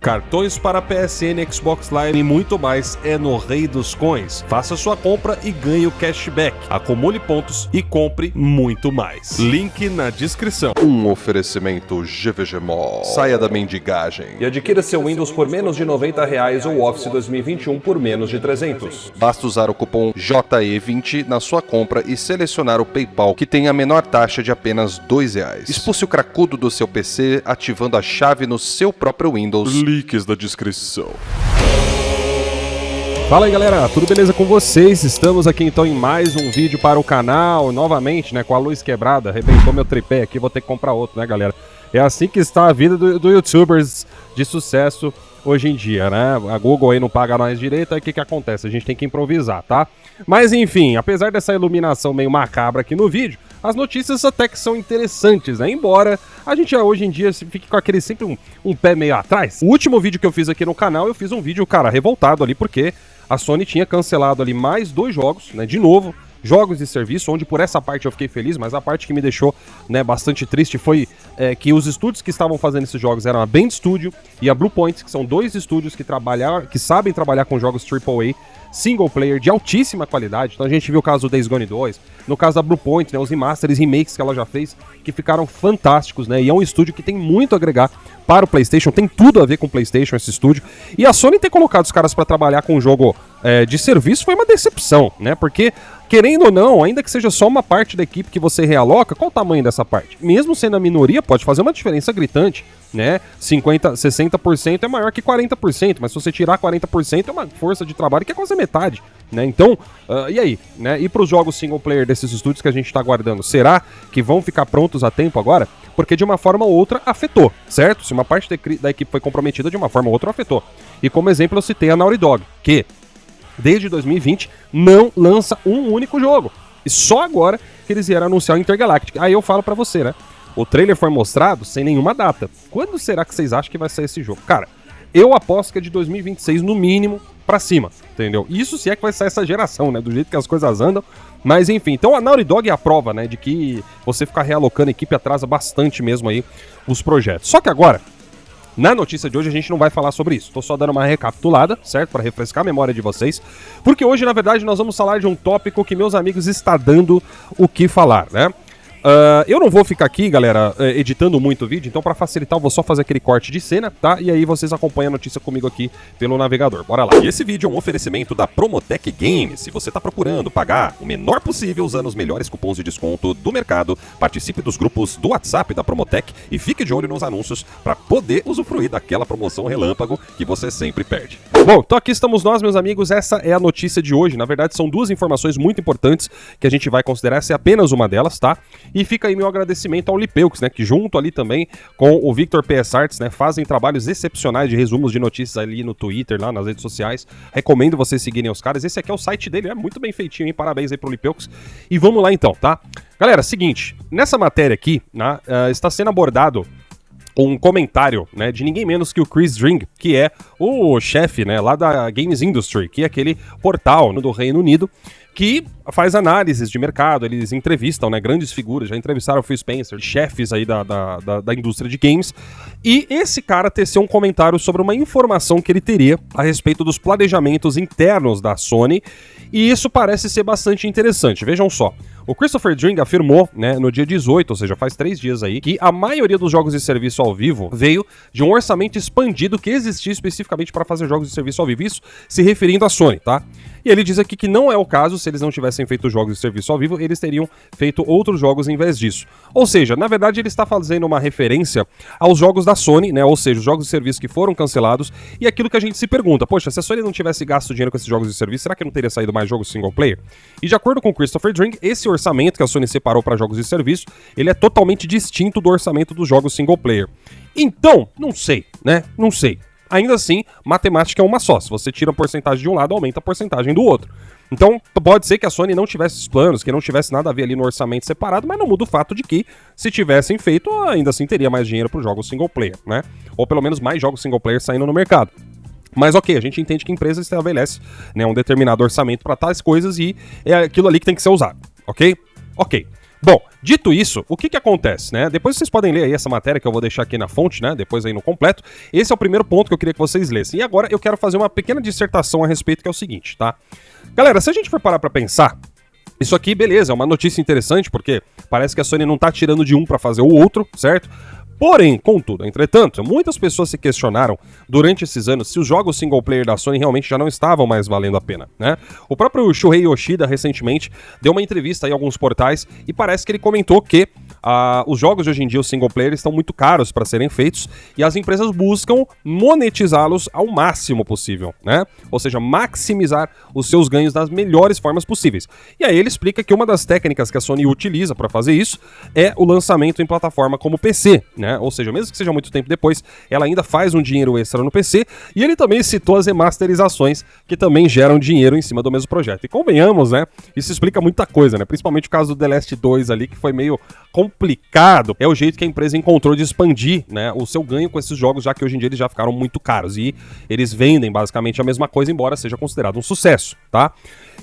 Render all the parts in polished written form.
Cartões para PSN, Xbox Live e muito mais é no Rei dos Coins. Faça sua compra e ganhe o cashback. Acumule pontos e compre muito mais. Link na descrição. Um oferecimento GVG Mall. Saia da mendigagem E adquira seu Windows por menos de R$90 ou Office 2021 por menos de 300. Basta usar o cupom JE20 na sua compra e selecionar o PayPal, que tem a menor taxa de apenas R$2. Expulse o cracudo do seu PC ativando a chave no seu próprio Windows. Links da descrição. Fala aí galera, tudo beleza com vocês? Estamos aqui então em mais um vídeo para o canal, novamente, né, com a luz quebrada, arrebentou meu tripé aqui, vou ter que comprar outro, né galera? É assim que está a vida do youtubers de sucesso hoje em dia, né? A Google aí não paga nós direito, aí o que acontece? A gente tem que improvisar, tá? Mas enfim, apesar dessa iluminação meio macabra aqui no vídeo, as notícias até que são interessantes, né? Embora a gente hoje em dia fique com aquele sempre um pé meio atrás. O último vídeo que eu fiz aqui no canal, eu fiz um vídeo, cara, revoltado ali, porque a Sony tinha cancelado ali mais 2 jogos, né? De novo, jogos de serviço, onde por essa parte eu fiquei feliz, mas a parte que me deixou, né, bastante triste foi que os estúdios que estavam fazendo esses jogos eram a Bend Studio e a Bluepoint, que são 2 estúdios que sabem trabalhar com jogos AAA, single player de altíssima qualidade. Então a gente viu o caso do Days Gone 2, no caso da Bluepoint, né, os remasters, remakes que ela já fez, que ficaram fantásticos, né, e é um estúdio que tem muito a agregar para o PlayStation, tem tudo a ver com o PlayStation esse estúdio, e a Sony ter colocado os caras para trabalhar com um jogo de serviço foi uma decepção, né, porque querendo ou não, ainda que seja só uma parte da equipe que você realoca, qual o tamanho dessa parte? Mesmo sendo a minoria, pode fazer uma diferença gritante, né? 60% é maior que 40%, mas se você tirar 40% é uma força de trabalho que é quase metade, né? Então, e aí? Né? E para os jogos single player desses estúdios que a gente está aguardando, será que vão ficar prontos a tempo agora? Porque de uma forma ou outra afetou, certo? Se uma parte da equipe foi comprometida, de uma forma ou outra afetou. E como exemplo eu citei a Naughty Dog, que desde 2020 não lança um único jogo. E só agora que eles vieram anunciar o Intergalactic. Aí eu falo pra você, né? O trailer foi mostrado sem nenhuma data. Quando será que vocês acham que vai sair esse jogo? Cara, eu aposto que é de 2026 no mínimo pra cima, entendeu? Isso se é que vai sair essa geração, né? Do jeito que as coisas andam. Mas enfim, então a Naughty Dog é a prova, né? De que você ficar realocando a equipe atrasa bastante mesmo aí os projetos. Só que agora, na notícia de hoje a gente não vai falar sobre isso, tô só dando uma recapitulada, certo? Para refrescar a memória de vocês, porque hoje na verdade nós vamos falar de um tópico que meus amigos está dando o que falar, né? Eu não vou ficar aqui, galera, editando muito o vídeo, então para facilitar eu vou só fazer aquele corte de cena, tá? E aí vocês acompanham a notícia comigo aqui pelo navegador, bora lá. E esse vídeo é um oferecimento da Promotech Games. Se você tá procurando pagar o menor possível usando os melhores cupons de desconto do mercado, participe dos grupos do WhatsApp da Promotech e fique de olho nos anúncios para poder usufruir daquela promoção relâmpago que você sempre perde. Bom, então aqui estamos nós, meus amigos, essa é a notícia de hoje. Na verdade são 2 informações muito importantes que a gente vai considerar, essa é apenas uma delas, tá? E fica aí meu agradecimento ao Lipeux, né, que junto ali também com o Victor PS Arts, né, fazem trabalhos excepcionais de resumos de notícias ali no Twitter, lá nas redes sociais. Recomendo vocês seguirem os caras. Esse aqui é o site dele, é muito bem feitinho, hein? Parabéns aí pro Lipeux. E vamos lá então, tá? Galera, seguinte, nessa matéria aqui, né, está sendo abordado um comentário, né, de ninguém menos que o Chris Dring, que é o chefe, né, lá da Games Industry, que é aquele portal do Reino Unido, que faz análises de mercado, eles entrevistam, né, grandes figuras, já entrevistaram o Phil Spencer, chefes aí da indústria de games, e esse cara teceu um comentário sobre uma informação que ele teria a respeito dos planejamentos internos da Sony, e isso parece ser bastante interessante. Vejam só, o Christopher Dring afirmou, né, no dia 18, ou seja, faz 3 dias aí, que a maioria dos jogos de serviço ao vivo veio de um orçamento expandido que existia especificamente para fazer jogos de serviço ao vivo, isso se referindo à Sony, tá? E ele diz aqui que não é o caso, se eles não tivessem feito jogos de serviço ao vivo, eles teriam feito outros jogos em vez disso. Ou seja, na verdade ele está fazendo uma referência aos jogos da Sony, né, ou seja, os jogos de serviço que foram cancelados, e aquilo que a gente se pergunta, poxa, se a Sony não tivesse gasto dinheiro com esses jogos de serviço, será que não teria saído mais jogos single player? E de acordo com o Christopher Dring, esse orçamento que a Sony separou para jogos de serviço, ele é totalmente distinto do orçamento dos jogos single player. Então, não sei, né, não sei. Ainda assim, matemática é uma só. Se você tira a porcentagem de um lado, aumenta a porcentagem do outro. Então, pode ser que a Sony não tivesse esses planos, que não tivesse nada a ver ali no orçamento separado, mas não muda o fato de que, se tivessem feito, ainda assim teria mais dinheiro para os jogos single player, né? Ou pelo menos mais jogos single player saindo no mercado. Mas ok, a gente entende que a empresa estabelece, né, um determinado orçamento para tais coisas e é aquilo ali que tem que ser usado, ok? Ok. Bom, dito isso, o que que acontece, né? Depois vocês podem ler aí essa matéria que eu vou deixar aqui na fonte, né? Depois aí no completo. Esse é o primeiro ponto que eu queria que vocês lessem. E agora eu quero fazer uma pequena dissertação a respeito, que é o seguinte, tá? Galera, se a gente for parar pra pensar, isso aqui, beleza, é uma notícia interessante, porque parece que a Sony não tá tirando de um pra fazer o outro, certo? Porém, contudo, entretanto, muitas pessoas se questionaram durante esses anos se os jogos single player da Sony realmente já não estavam mais valendo a pena, né? O próprio Shuhei Yoshida recentemente deu uma entrevista aí a alguns portais e parece que ele comentou que os jogos de hoje em dia, os single player, estão muito caros para serem feitos e as empresas buscam monetizá-los ao máximo possível, né? Ou seja, maximizar os seus ganhos das melhores formas possíveis. E aí ele explica que uma das técnicas que a Sony utiliza para fazer isso é o lançamento em plataforma como PC, né? Ou seja, mesmo que seja muito tempo depois, ela ainda faz um dinheiro extra no PC. E ele também citou as remasterizações, que também geram dinheiro em cima do mesmo projeto. E convenhamos, né? Isso explica muita coisa, né? Principalmente o caso do The Last 2 ali, que foi meio complicado. É o jeito que a empresa encontrou de expandir, né, o seu ganho com esses jogos, já que hoje em dia eles já ficaram muito caros. E eles vendem basicamente a mesma coisa, embora seja considerado um sucesso, tá?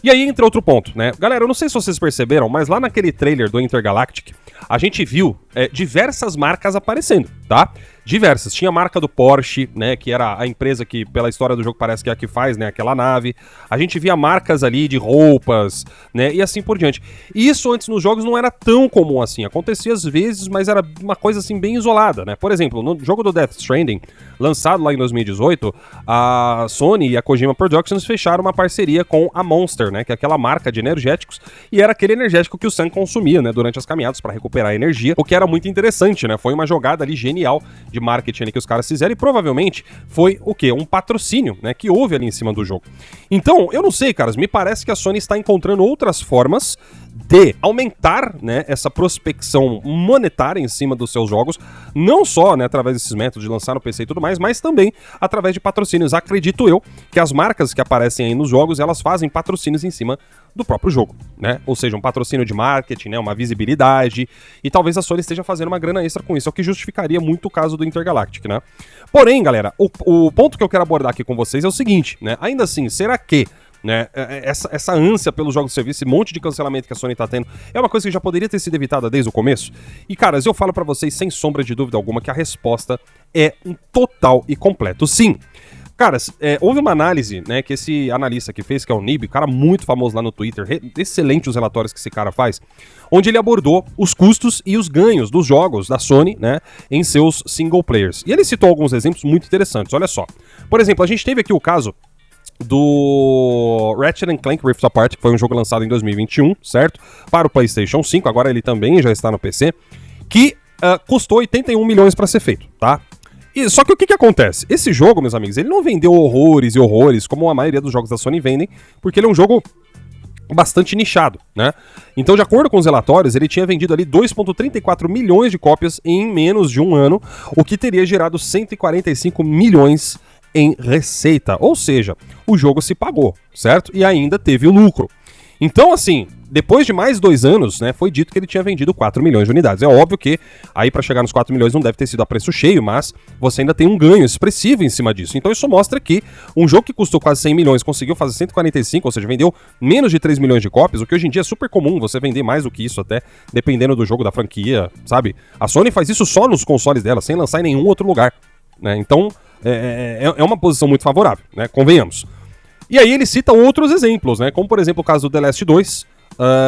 E aí entra outro ponto, né? Galera, eu não sei se vocês perceberam, mas lá naquele trailer do Intergalactic, a gente viu diversas marcas aparecendo, tá? Diversas. Tinha a marca do Porsche, né, que era a empresa que, pela história do jogo, parece que é a que faz, né, aquela nave. A gente via marcas ali de roupas, né, e assim por diante. E isso antes nos jogos não era tão comum assim. Acontecia às vezes, mas era uma coisa assim bem isolada, né? Por exemplo, no jogo do Death Stranding, lançado lá em 2018, a Sony e a Kojima Productions fecharam uma parceria com a Monster, né, que é aquela marca de energéticos, e era aquele energético que o Sam consumia, né, durante as caminhadas para recuperar energia, o que era muito interessante, né? Foi uma jogada ali genial de marketing ali que os caras fizeram e provavelmente foi o quê? Um patrocínio, né, que houve ali em cima do jogo. Então, eu não sei, caras, me parece que a Sony está encontrando outras formas de aumentar, né, essa prospecção monetária em cima dos seus jogos, não só, né, através desses métodos de lançar no PC e tudo mais, mas também através de patrocínios. Acredito eu que as marcas que aparecem aí nos jogos, elas fazem patrocínios em cima do próprio jogo, né? Ou seja, um patrocínio de marketing, né, uma visibilidade, e talvez a Sony esteja fazendo uma grana extra com isso, é o que justificaria muito o caso do Intergalactic, né? Porém, galera, o ponto que eu quero abordar aqui com vocês é o seguinte, né? Ainda assim, será que, né, essa ânsia pelos jogos de serviço, esse monte de cancelamento que a Sony tá tendo, é uma coisa que já poderia ter sido evitada desde o começo? E, caras, eu falo pra vocês sem sombra de dúvida alguma que a resposta é um total e completo sim. Caras, houve uma análise, né, que esse analista que fez, que é o Nib, cara muito famoso lá no Twitter, excelente os relatórios que esse cara faz, onde ele abordou os custos e os ganhos dos jogos da Sony, né, em seus single players. E ele citou alguns exemplos muito interessantes, olha só. Por exemplo, a gente teve aqui o caso do Ratchet & Clank Rift Apart, que foi um jogo lançado em 2021, certo? Para o PlayStation 5, agora ele também já está no PC, que custou 81 milhões para ser feito, tá? Só que o que acontece? Esse jogo, meus amigos, ele não vendeu horrores e horrores, como a maioria dos jogos da Sony vendem, porque ele é um jogo bastante nichado, né? Então, de acordo com os relatórios, ele tinha vendido ali 2,34 milhões de cópias em menos de um ano, o que teria gerado 145 milhões em receita. Ou seja, o jogo se pagou, certo? E ainda teve o lucro. Então, assim, depois de mais 2 anos, né, foi dito que ele tinha vendido 4 milhões de unidades. É óbvio que aí para chegar nos 4 milhões não deve ter sido a preço cheio, mas você ainda tem um ganho expressivo em cima disso. Então isso mostra que um jogo que custou quase 100 milhões conseguiu fazer 145, ou seja, vendeu menos de 3 milhões de cópias, o que hoje em dia é super comum você vender mais do que isso até, dependendo do jogo, da franquia, sabe? A Sony faz isso só nos consoles dela, sem lançar em nenhum outro lugar, né? Então é uma posição muito favorável, né? Convenhamos. E aí ele cita outros exemplos, né? Como por exemplo o caso do The Last 2,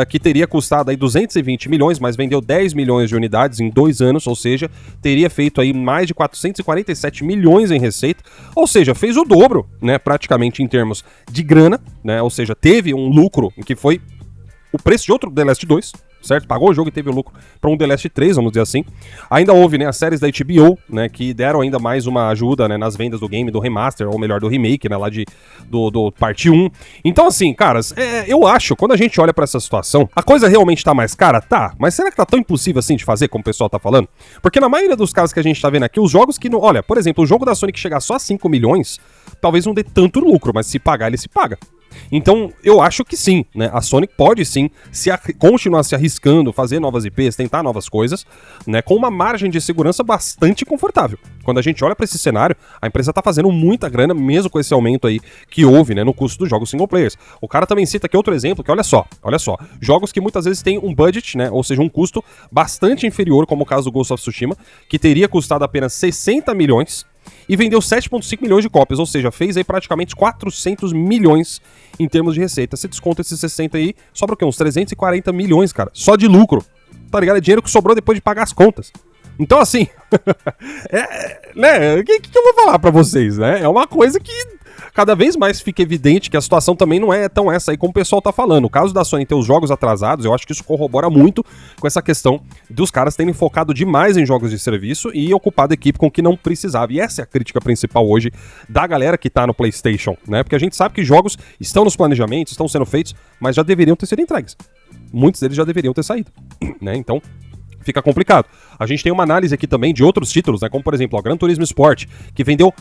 que teria custado aí 220 milhões, mas vendeu 10 milhões de unidades em 2 anos, ou seja, teria feito aí mais de 447 milhões em receita, ou seja, fez o dobro, né, praticamente em termos de grana, né? Ou seja, teve um lucro que foi o preço de outro The Last 2, certo? Pagou o jogo e teve o lucro para um The Last 3, vamos dizer assim. Ainda houve, né, as séries da HBO, né, que deram ainda mais uma ajuda, né, nas vendas do game, do remaster, ou melhor, do remake, né, lá do parte 1. Então, assim, caras, eu acho, quando a gente olha para essa situação, a coisa realmente tá mais cara? Tá, mas será que tá tão impossível assim de fazer, como o pessoal tá falando? Porque na maioria dos casos que a gente tá vendo aqui, os jogos que não... Olha, por exemplo, o jogo da Sony que chegar só a 5 milhões, talvez não dê tanto lucro, mas se pagar, ele se paga. Então, eu acho que sim, né? A Sony pode sim continuar se arriscando, fazer novas IPs, tentar novas coisas, né? Com uma margem de segurança bastante confortável. Quando a gente olha para esse cenário, a empresa tá fazendo muita grana, mesmo com esse aumento aí que houve, né, no custo dos jogos single players. O cara também cita aqui outro exemplo, que olha só, jogos que muitas vezes têm um budget, né, ou seja, um custo bastante inferior, como o caso do Ghost of Tsushima, que teria custado apenas 60 milhões, e vendeu 7,5 milhões de cópias, ou seja, fez aí praticamente 400 milhões em termos de receita. Se desconta esses 60 aí, sobra o quê? Uns 340 milhões, cara, só de lucro, tá ligado? É dinheiro que sobrou depois de pagar as contas. Então, assim, né, o que eu vou falar pra vocês, né? É uma coisa que cada vez mais fica evidente que a situação também não é tão essa aí como o pessoal tá falando. O caso da Sony ter os jogos atrasados, eu acho que isso corrobora muito com essa questão dos caras terem focado demais em jogos de serviço e ocupado a equipe com o que não precisava. E essa é a crítica principal hoje da galera que tá no PlayStation, né? Porque a gente sabe que jogos estão nos planejamentos, estão sendo feitos, mas já deveriam ter sido entregues. Muitos deles já deveriam ter saído, né? Então, fica complicado. A gente tem uma análise aqui também de outros títulos, né? Como, por exemplo, o Gran Turismo Sport, que vendeu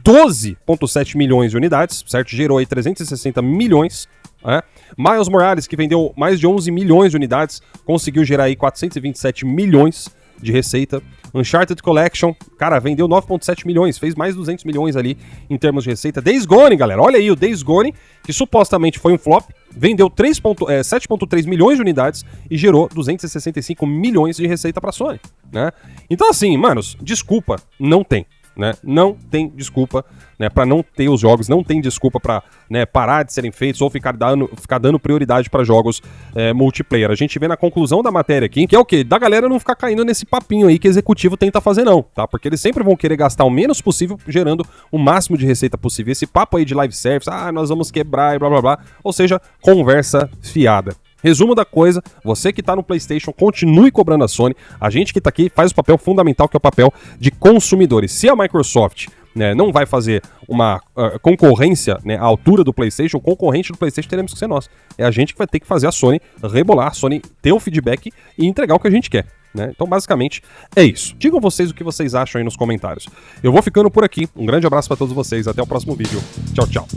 12,7 milhões de unidades, certo? Gerou aí 360 milhões. Né? Miles Morales, que vendeu mais de 11 milhões de unidades, conseguiu gerar aí 427 milhões de receita. Uncharted Collection, cara, vendeu 9,7 milhões, fez mais de 200 milhões ali em termos de receita. Days Gone, galera, olha aí o Days Gone, que supostamente foi um flop, vendeu 7,3 milhões de unidades e gerou 265 milhões de receita pra Sony, né? Então assim, manos, desculpa, não tem. Né? Não tem desculpa, né, para não ter os jogos, não tem desculpa para, né, parar de serem feitos ou ficar dando prioridade para jogos multiplayer. A gente vê na conclusão da matéria aqui, que é o quê? Da galera não ficar caindo nesse papinho aí que o executivo tenta fazer não, tá? Porque eles sempre vão querer gastar o menos possível, gerando o máximo de receita possível. Esse papo aí de live service, nós vamos quebrar e blá blá blá, ou seja, conversa fiada. Resumo da coisa, você que tá no PlayStation, continue cobrando a Sony. A gente que tá aqui faz o papel fundamental, que é o papel de consumidores. Se a Microsoft, né, não vai fazer uma concorrência, né, à altura do PlayStation, o concorrente do PlayStation teremos que ser nós. É a gente que vai ter que fazer a Sony rebolar, a Sony ter o feedback e entregar o que a gente quer. Né? Então, basicamente, é isso. Digam vocês o que vocês acham aí nos comentários. Eu vou ficando por aqui. Um grande abraço pra todos vocês. Até o próximo vídeo. Tchau, tchau.